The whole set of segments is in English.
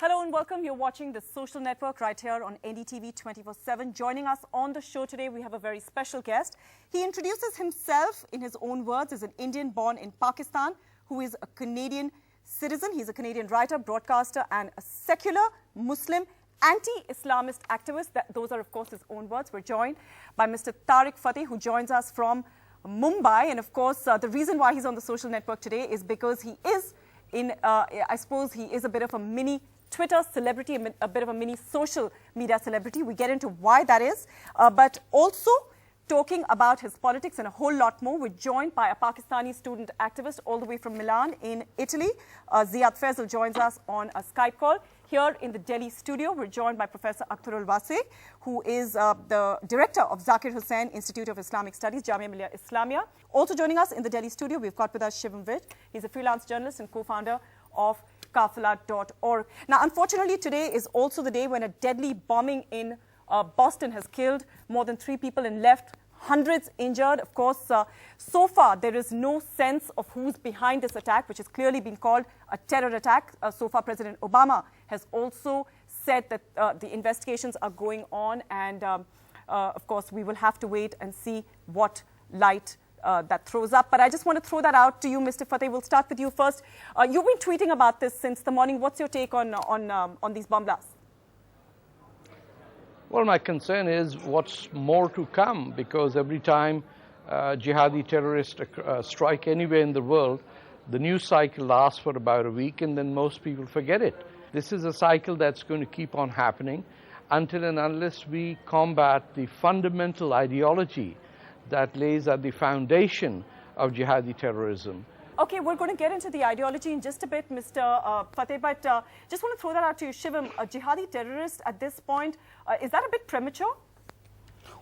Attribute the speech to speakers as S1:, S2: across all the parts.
S1: Hello and welcome. You're watching The Social Network right here on NDTV 24/7. Joining us on the show today, we have a very special guest. He introduces himself in his own words as an Indian born in Pakistan who is a Canadian citizen. He's a Canadian writer, broadcaster and a secular Muslim anti-Islamist activist. Those are, of course, his own words. We're joined by Mr. Tarek Fatah, who joins us from Mumbai. And, of course, the reason why he's on The Social Network today is because he is I suppose he is a bit of a mini Twitter celebrity, a bit of a mini social media celebrity. We get into why that is, but also talking about his politics and a whole lot more. We're joined by a Pakistani student activist all the way from Milan in Italy. Ziad Faisal joins us on a Skype call. Here in the Delhi studio, we're joined by Professor Akhtarul Wase, who is the director of Zakir Hussain Institute of Islamic Studies, Jamia Millia Islamia. Also joining us in the Delhi studio, we've got with us Shivam Vij. He's a freelance journalist and co-founder of Kafala.org. Now, unfortunately, today is also the day when a deadly bombing in Boston has killed more than 3 people and left hundreds injured. Of course, so far, there is no sense of who's behind this attack, which has clearly been called a terror attack. So far, President Obama has also said that the investigations are going on. And, of course, we will have to wait and see what light that throws up. But I just want to throw that out to you, Mr. Fatah. We'll start with you first. You've been tweeting about this since the morning. What's your take on these bomb blasts?
S2: Well, my concern is what's more to come, because every time jihadi terrorists strike anywhere in the world, the news cycle lasts for about a week and then most people forget it. This is a cycle that's going to keep on happening until and unless we combat the fundamental ideology that lays at the foundation of jihadi terrorism.
S1: Okay, we're going to get into the ideology in just a bit, Mr. Fatah, but just want to throw that out to you, Shivam. A jihadi terrorist at this point, is that a bit premature?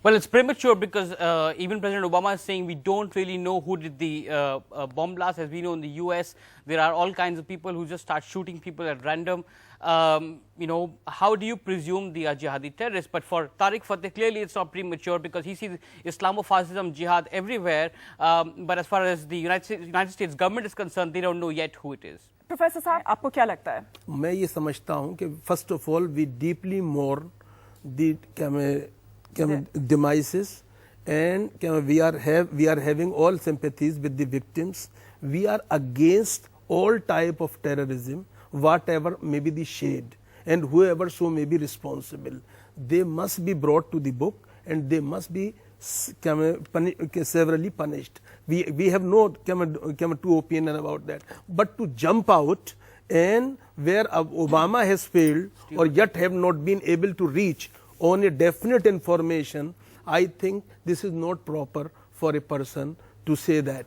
S3: Well, it's premature because even President Obama is saying we don't really know who did the bomb blast. As we know, in the US, there are all kinds of people who just start shooting people at random. You know, how do you presume they are jihadi terrorists? But for Tarek Fatah, clearly it's not premature because he sees Islamofascism, jihad everywhere. But as far as the United States government is concerned, they don't know yet who it is.
S1: Professor Saab, आपको क्या लगता है?
S4: मैं ये समझता हूँ कि first of all we deeply mourn the demises, and we are having all sympathies with the victims. We are against all type of terrorism, whatever may be the shade, and whoever so may be responsible. They must be brought to the book and they must be severely punished. We have no two opinion about that. But to jump out and where Obama has failed or yet have not been able to reach on a definite information, I think this is not proper for a person to say that.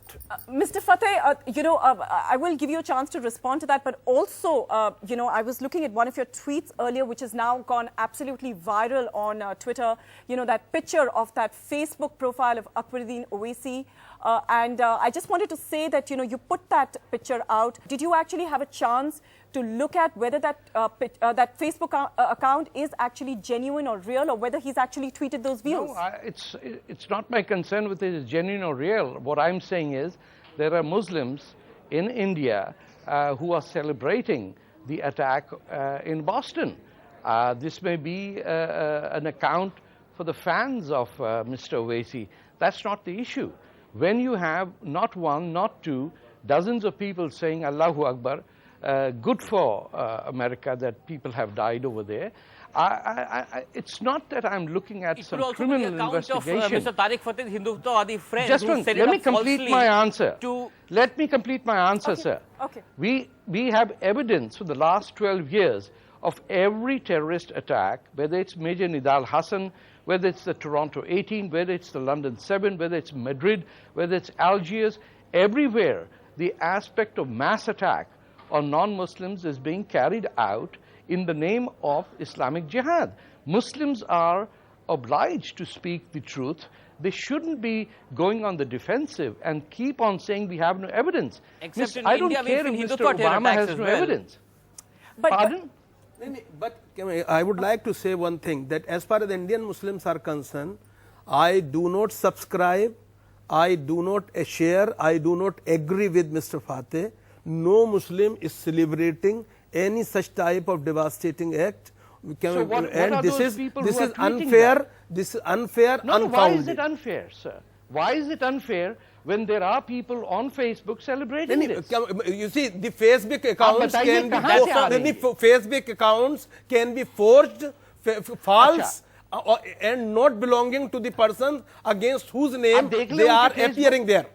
S1: Mr. Fatah, you know, I will give you a chance to respond to that, but also, you know, I was looking at one of your tweets earlier, which has now gone absolutely viral on Twitter, you know, that picture of that Facebook profile of Akbaruddin Owaisi. And I just wanted to say that, you know, you put that picture out. Did you actually have a chance to look at whether that that Facebook account is actually genuine or real, or whether he's actually tweeted those views?
S2: No, it's not my concern whether it is genuine or real. What I'm saying is there are Muslims in India who are celebrating the attack in Boston. This may be an account for the fans of Mr. Owaisi. That's not the issue. When you have not one, not two, dozens of people saying Allahu Akbar, good for America that people have died over there. It's not that I'm looking at some criminal investigation.
S3: Mr. Tarek Fatah's Hindutva friends.
S2: Just one, let me complete my answer. Let me complete my answer,
S1: okay.
S2: sir.
S1: Okay.
S2: We have evidence for the last 12 years of every terrorist attack, whether it's Major Nidal Hassan, whether it's the Toronto 18, whether it's the London 7, whether it's Madrid, whether it's Algiers, everywhere the aspect of mass attack on non-Muslims is being carried out in the name of Islamic Jihad. Muslims are obliged to speak the truth. They shouldn't be going on the defensive and keep on saying we have no evidence.
S3: Except in
S2: I don't
S3: India,
S2: care if Mr. Obama has no evidence. Pardon?
S4: But I would like to say one thing, that as far as Indian Muslims are concerned, I do not subscribe, I do not share, I do not agree with Mr. Fatah. No Muslim is celebrating any such type of devastating act.
S2: So what are those people who are tweeting
S4: unfair.
S2: that?
S4: This is unfair,
S2: No,
S4: unfounded.
S2: why is it unfair, sir? Why is it unfair when there are people on Facebook celebrating this?
S4: You see, the Facebook accounts
S2: बताइए
S4: can be
S2: कहाँ से आ रही है?
S4: Facebook accounts can be forged, false, and not belonging to the person against whose name they are appearing there.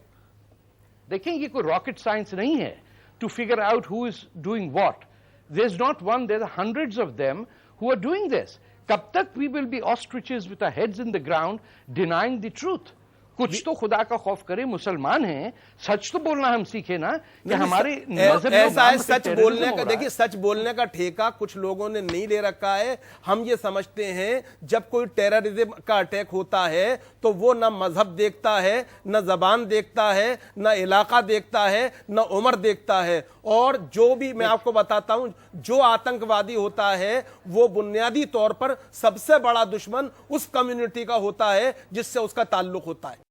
S2: देखें, ये कोई rocket science नहीं है to figure out who is doing what. There's not one, there are hundreds of them who are doing this. कब तक we will be ostriches with our heads in the ground denying the truth? कुछ तो खुदा का खौफ करे, मुसलमान हैं, सच तो बोलना हम सीखे ना कि हमारे मजहब में
S4: ऐसा है, सच बोलने का, देखिए सच बोलने का ठेका कुछ लोगों ने नहीं ले रखा है। हम ये समझते हैं जब कोई टेररिज्म का अटैक होता है तो वो ना मजहब देखता है, ना जबान देखता है, ना इलाका देखता है, ना उम्र देखता है। और जो भी मैं आपको बताता हूं, जो आतंकवादी होता है वो बुनियादी तौर पर सबसे बड़ा दुश्मन उस कम्युनिटी का होता है जिससे उसका ताल्लुक होता है।